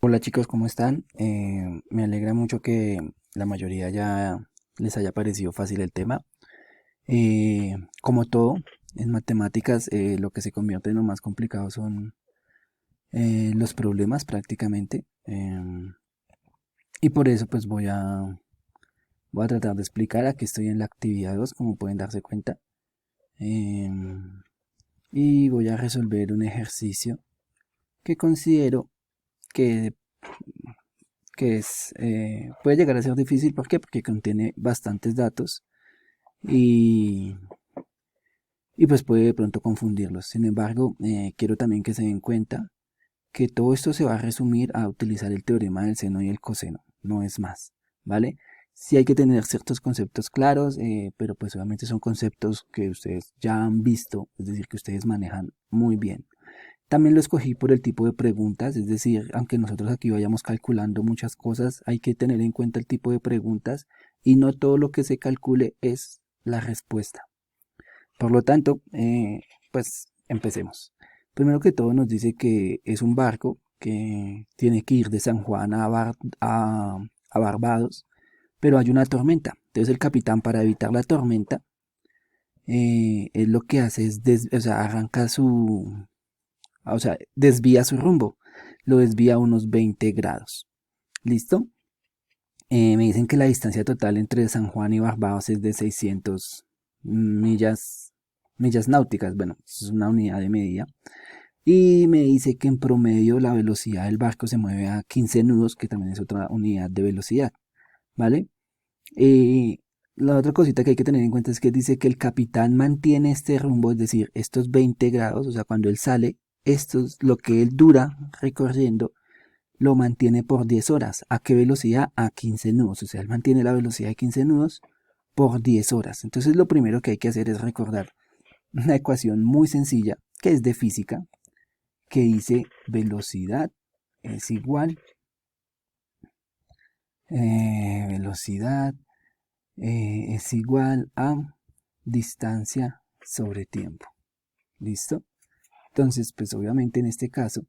Hola chicos, ¿cómo están? Me alegra mucho que la mayoría ya les haya parecido fácil el tema. Como todo, en matemáticas lo que se convierte en lo más complicado son los problemas prácticamente. Y por eso pues voy a tratar de explicar. Aquí estoy en la actividad 2, como pueden darse cuenta. Em, y voy a resolver un ejercicio que considero que puede llegar a ser difícil. ¿Por qué? Porque contiene bastantes datos y, y pues puede de pronto confundirlos. Sin embargo, quiero también que se den cuenta que todo esto se va a resumir a utilizar el teorema del seno y el coseno, no es más, ¿vale? Sí hay que tener ciertos conceptos claros, pero pues obviamente son conceptos que ustedes ya han visto, es decir, que ustedes manejan muy bien. También lo escogí por el tipo de preguntas, es decir, aunque nosotros aquí vayamos calculando muchas cosas, hay que tener en cuenta el tipo de preguntas y no todo lo que se calcule es la respuesta. Por lo tanto, pues empecemos. Primero que todo nos dice que es un barco que tiene que ir de San Juan a Barbados, pero hay una tormenta. Entonces el capitán, para evitar la tormenta, él lo que hace es o sea, desvía su rumbo, lo desvía a unos 20 grados. ¿Listo? Me dicen que la distancia total entre San Juan y Barbados es de 600 millas náuticas. Bueno, es una unidad de medida. Y me dice que en promedio la velocidad del barco se mueve a 15 nudos, que también es otra unidad de velocidad. ¿Vale? Eh, la otra cosita que hay que tener en cuenta es que dice que el capitán mantiene este rumbo, es decir, estos 20 grados, o sea, cuando él sale, esto es lo que él dura recorriendo, lo mantiene por 10 horas. ¿A qué velocidad? A 15 nudos. O sea, él mantiene la velocidad de 15 nudos por 10 horas. Entonces lo primero que hay que hacer es recordar una ecuación muy sencilla que es de física, que dice velocidad es igual, velocidad es igual a distancia sobre tiempo. ¿Listo? Entonces, pues obviamente en este caso,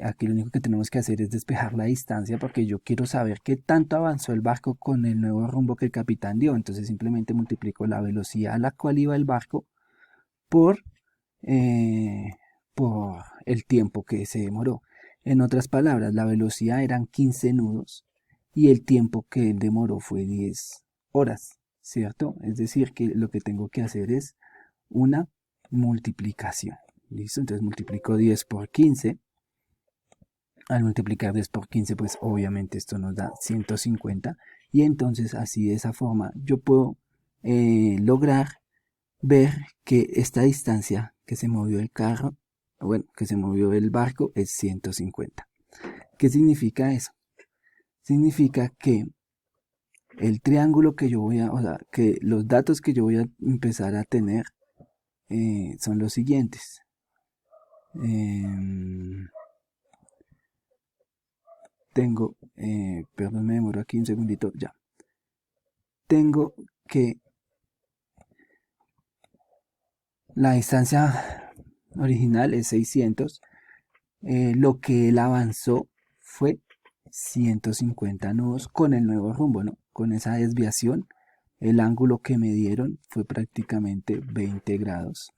aquí lo único que tenemos que hacer es despejar la distancia porque yo quiero saber qué tanto avanzó el barco con el nuevo rumbo que el capitán dio. Entonces simplemente multiplico la velocidad a la cual iba el barco por, eh, por el tiempo que se demoró. En otras palabras, la velocidad eran 15 nudos y el tiempo que él demoró fue 10 horas, ¿cierto? Es decir, que lo que tengo que hacer es una multiplicación. ¿Listo? Entonces multiplico 10 por 15. Al multiplicar 10 por 15, pues obviamente esto nos da 150. Y entonces así de esa forma yo puedo lograr ver que esta distancia que se movió el carro, bueno, que se movió el barco es 150. ¿Qué significa eso? Significa que el triángulo que yo voy a, o sea, que los datos que yo voy a empezar a tener son los siguientes. Eh, perdón, me demoro aquí un segundito, ya. Tengo que la distancia original es 600. Lo que él avanzó fue 150 nudos con el nuevo rumbo, ¿no? Con esa desviación, el ángulo que me dieron fue prácticamente 20 grados.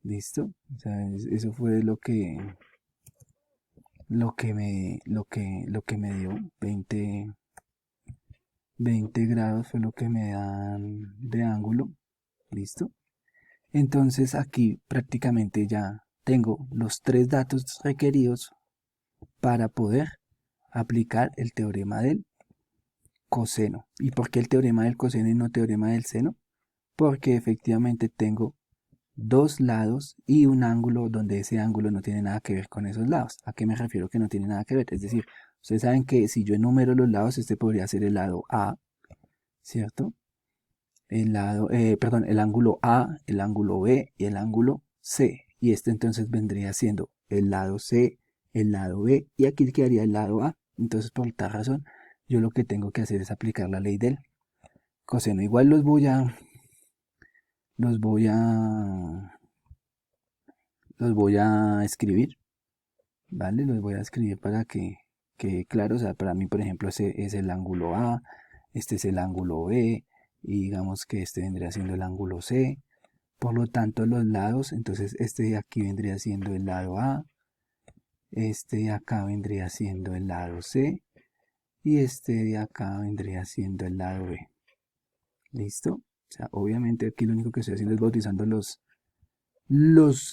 ¿Listo? O sea, eso fue lo que me dio 20 grados fue lo que me dan de ángulo. ¿Listo? Entonces aquí prácticamente ya tengo los tres datos requeridos para poder aplicar el teorema del coseno. ¿Y por qué el teorema del coseno y no teorema del seno? Porque efectivamente tengo dos lados y un ángulo donde ese ángulo no tiene nada que ver con esos lados. ¿A qué me refiero que no tiene nada que ver? Es decir, ustedes saben que si yo enumero los lados, este podría ser el lado A, ¿cierto? El ángulo A, el ángulo B y el ángulo C. Y este entonces vendría siendo el lado C, el lado B y aquí quedaría el lado A. Entonces por tal razón yo lo que tengo que hacer es aplicar la ley del coseno. Igual los voy a, los voy a escribir. ¿vale? Los voy a escribir para que quede claro. O sea, para mí, por ejemplo, ese es el ángulo A, este es el ángulo B, y digamos que este vendría siendo el ángulo C. Por lo tanto, los lados, entonces este de aquí vendría siendo el lado A, este de acá vendría siendo el lado C, y este de acá vendría siendo el lado B. ¿Listo? O sea, obviamente aquí lo único que estoy haciendo es bautizando los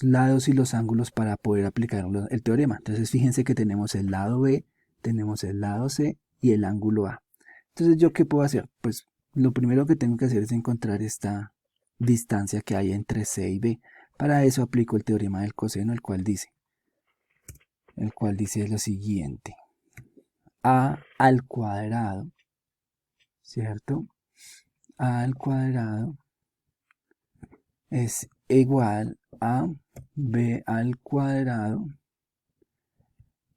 lados y los ángulos para poder aplicar el teorema. Entonces fíjense que tenemos el lado B, tenemos el lado C y el ángulo A. Entonces, ¿yo qué puedo hacer? Pues lo primero que tengo que hacer es encontrar esta distancia que hay entre C y B. Para eso aplico el teorema del coseno, el cual dice lo siguiente: A al cuadrado, ¿cierto? A al cuadrado es igual a B al cuadrado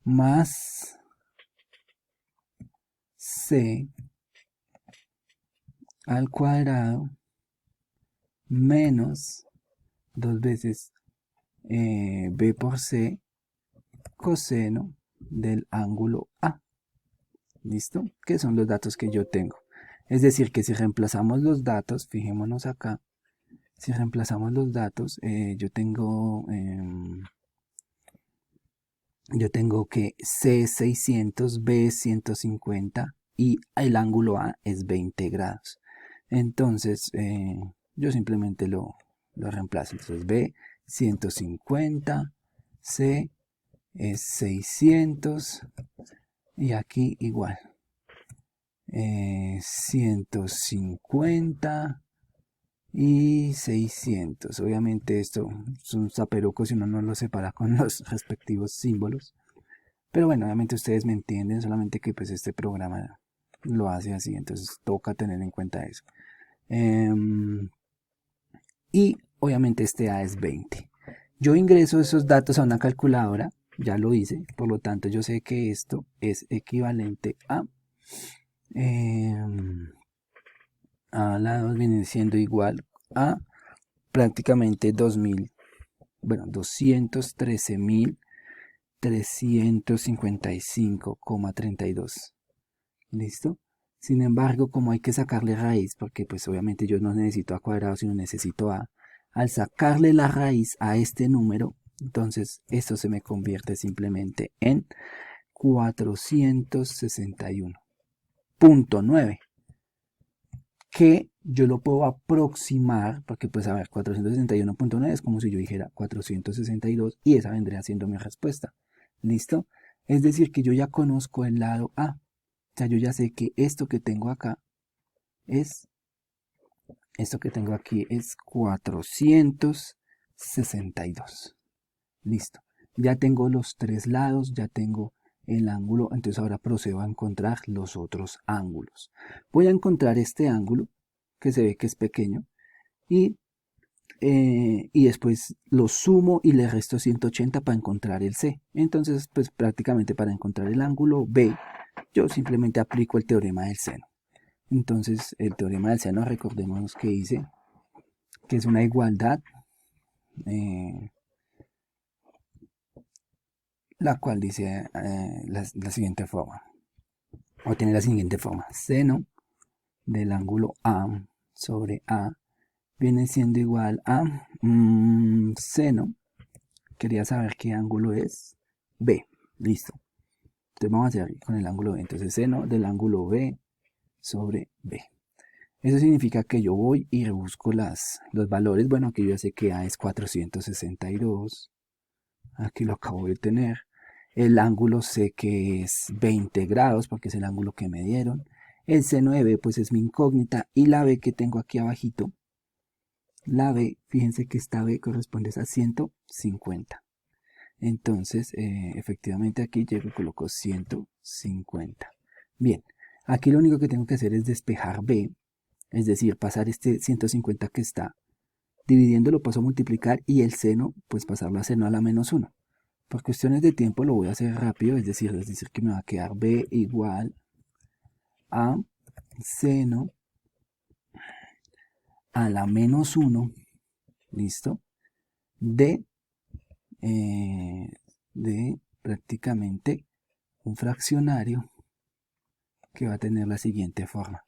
más C al cuadrado menos 2 veces B por C coseno del ángulo A. ¿Listo? Que son los datos que yo tengo. Es decir, que si reemplazamos los datos, fijémonos acá, si reemplazamos los datos, yo tengo que C es 600, B es 150 y el ángulo A es 20 grados. Entonces, yo simplemente lo reemplazo. Entonces, B 150, C es 600 y aquí igual. 150 y 600. Obviamente esto es un zaperoco si uno no lo separa con los respectivos símbolos. Pero bueno, obviamente ustedes me entienden, solamente que pues este programa lo hace así, entonces toca tener en cuenta eso. Y obviamente este A es 20. Yo ingreso esos datos a una calculadora, ya lo hice, por lo tanto yo sé que esto es equivalente a A la 2 viene siendo igual a prácticamente 213.355,32. ¿Listo? Sin embargo, como hay que sacarle raíz, porque pues obviamente yo no necesito A cuadrado, sino necesito A, al sacarle la raíz a este número, entonces esto se me convierte simplemente en 461.9, que yo lo puedo aproximar, porque pues a ver, 461.9 es como si yo dijera 462 y esa vendría siendo mi respuesta. ¿Listo? Es decir, que yo ya conozco el lado A. O sea, yo ya sé que esto que tengo acá es, esto que tengo aquí es 462. Listo. Ya tengo los tres lados, ya tengo el ángulo, entonces ahora procedo a encontrar los otros ángulos. Voy a encontrar este ángulo, que se ve que es pequeño, y después lo sumo y le resto 180 para encontrar el C. Entonces, pues prácticamente para encontrar el ángulo B, yo simplemente aplico el teorema del seno. Entonces, el teorema del seno, recordemos que dice que es una igualdad, la cual dice la siguiente forma, o tiene la siguiente forma: seno del ángulo A sobre A viene siendo igual a seno, quería saber qué ángulo es, B. Listo. Entonces vamos a hacer con el ángulo B. Entonces seno del ángulo B sobre B. Eso significa que yo voy y rebusco los valores. Bueno, aquí yo ya sé que A es 462. Aquí lo acabo de tener. El ángulo sé que es 20 grados porque es el ángulo que me dieron. El seno de B pues es mi incógnita. Y la B que tengo aquí abajito, la B, fíjense que esta B corresponde a 150. Entonces, efectivamente aquí llego y coloco 150. Bien, aquí lo único que tengo que hacer es despejar B, es decir, pasar este 150 que está, dividiéndolo paso a multiplicar y el seno, pues pasarlo a seno a la menos 1. Por cuestiones de tiempo lo voy a hacer rápido, es decir que me va a quedar B igual a seno a la menos 1, ¿listo? De prácticamente un fraccionario que va a tener la siguiente forma.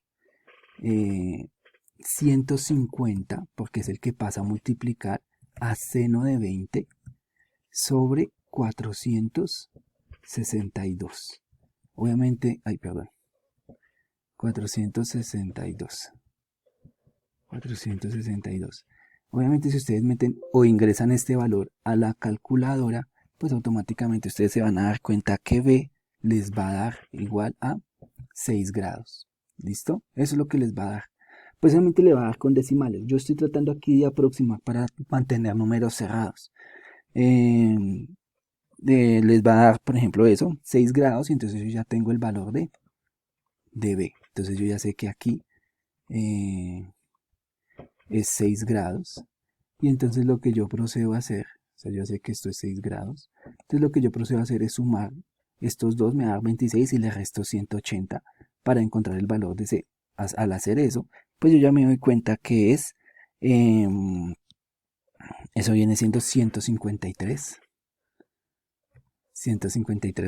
150, porque es el que pasa a multiplicar a seno de 20 sobre 462. Obviamente, 462. Obviamente si ustedes meten o ingresan este valor a la calculadora, pues automáticamente ustedes se van a dar cuenta que B les va a dar igual a 6 grados. ¿Listo? Eso es lo que les va a dar. Pues obviamente le va a dar con decimales. Yo estoy tratando aquí de aproximar para mantener números cerrados. Les va a dar, por ejemplo, eso, 6 grados, y entonces yo ya tengo el valor de B. Entonces yo ya sé que aquí es 6 grados. Y entonces lo que yo procedo a hacer, o sea, yo sé que esto es 6 grados. Entonces lo que yo procedo a hacer es sumar estos dos, me da 26 y le resto 180 para encontrar el valor de C. Al hacer eso, pues yo ya me doy cuenta que es, eso viene siendo 153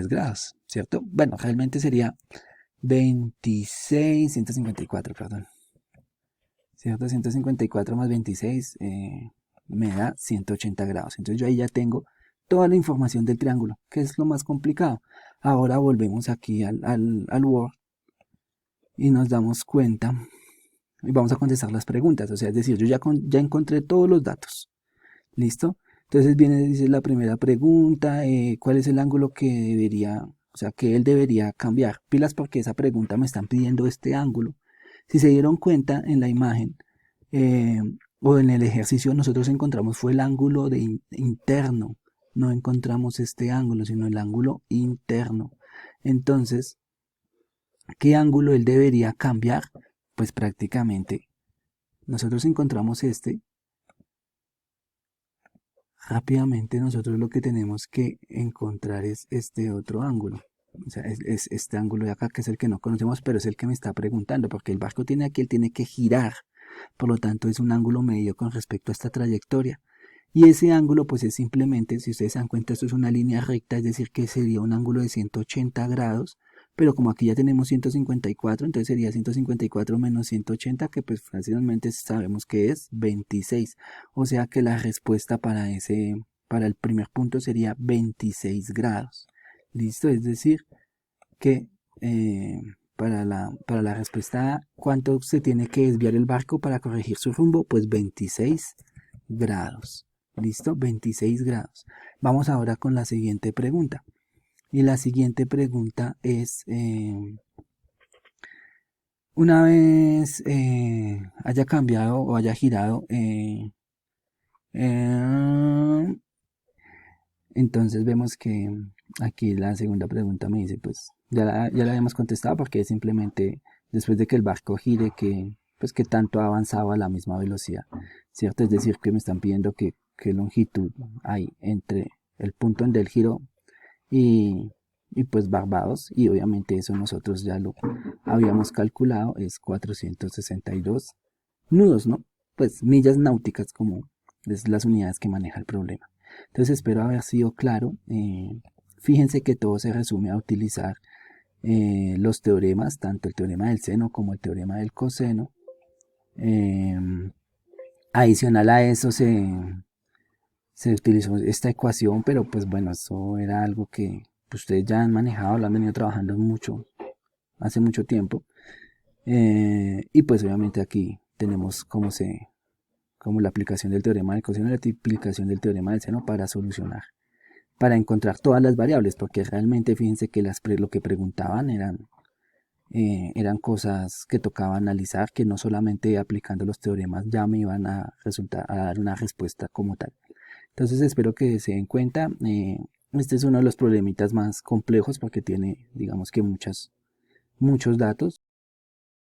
grados, ¿cierto? Bueno, realmente sería 154, perdón. ¿Cierto? 154 más 26 me da 180 grados. Entonces yo ahí ya tengo toda la información del triángulo, que es lo más complicado. Ahora volvemos aquí al Word y nos damos cuenta y vamos a contestar las preguntas. O sea, es decir, yo ya encontré todos los datos. ¿Listo? Entonces dice la primera pregunta, ¿cuál es el ángulo que debería, o sea, que él debería cambiar? Pilas porque esa pregunta me están pidiendo este ángulo. Si se dieron cuenta en la imagen o en el ejercicio, nosotros encontramos fue el ángulo interno. No encontramos este ángulo, sino el ángulo interno. Entonces, ¿qué ángulo él debería cambiar? Pues prácticamente nosotros encontramos este. Rápidamente nosotros lo que tenemos que encontrar es este otro ángulo. O sea, es este ángulo de acá, que es el que no conocemos, pero es el que me está preguntando, porque el barco tiene aquí, él tiene que girar. Por lo tanto, es un ángulo medio con respecto a esta trayectoria. Y ese ángulo, pues es simplemente, si ustedes se dan cuenta, esto es una línea recta, es decir, que sería un ángulo de 180 grados. Pero como aquí ya tenemos 154, entonces sería 154 menos 180, que pues fácilmente sabemos que es 26. O sea que la respuesta para el primer punto sería 26 grados. ¿Listo? Es decir, que para la respuesta A, ¿cuánto se tiene que desviar el barco para corregir su rumbo? Pues 26 grados. ¿Listo? 26 grados. Vamos ahora con la siguiente pregunta. Y la siguiente pregunta es, una vez haya cambiado o haya girado, entonces vemos que aquí la segunda pregunta me dice, pues ya la habíamos contestado porque es simplemente después de que el barco gire, pues que tanto ha avanzado a la misma velocidad, ¿cierto? Es decir, que me están pidiendo qué longitud hay entre el punto en el giro y pues Barbados, y obviamente eso nosotros ya lo habíamos calculado, es 462 nudos, ¿no? Pues millas náuticas, como es las unidades que maneja el problema. Entonces espero haber sido claro. Fíjense que todo se resume a utilizar los teoremas, tanto el teorema del seno como el teorema del coseno. Adicional a eso se utilizó esta ecuación, pero pues bueno, eso era algo que ustedes ya han manejado, lo han venido trabajando hace mucho tiempo. Y pues obviamente aquí tenemos como la aplicación del teorema del coseno y la aplicación del teorema del seno para solucionar, para encontrar todas las variables, porque realmente fíjense que lo que preguntaban eran cosas que tocaba analizar, que no solamente aplicando los teoremas ya me iban a dar una respuesta como tal. Entonces espero que se den cuenta. Este es uno de los problemitas más complejos porque tiene, digamos que muchos datos.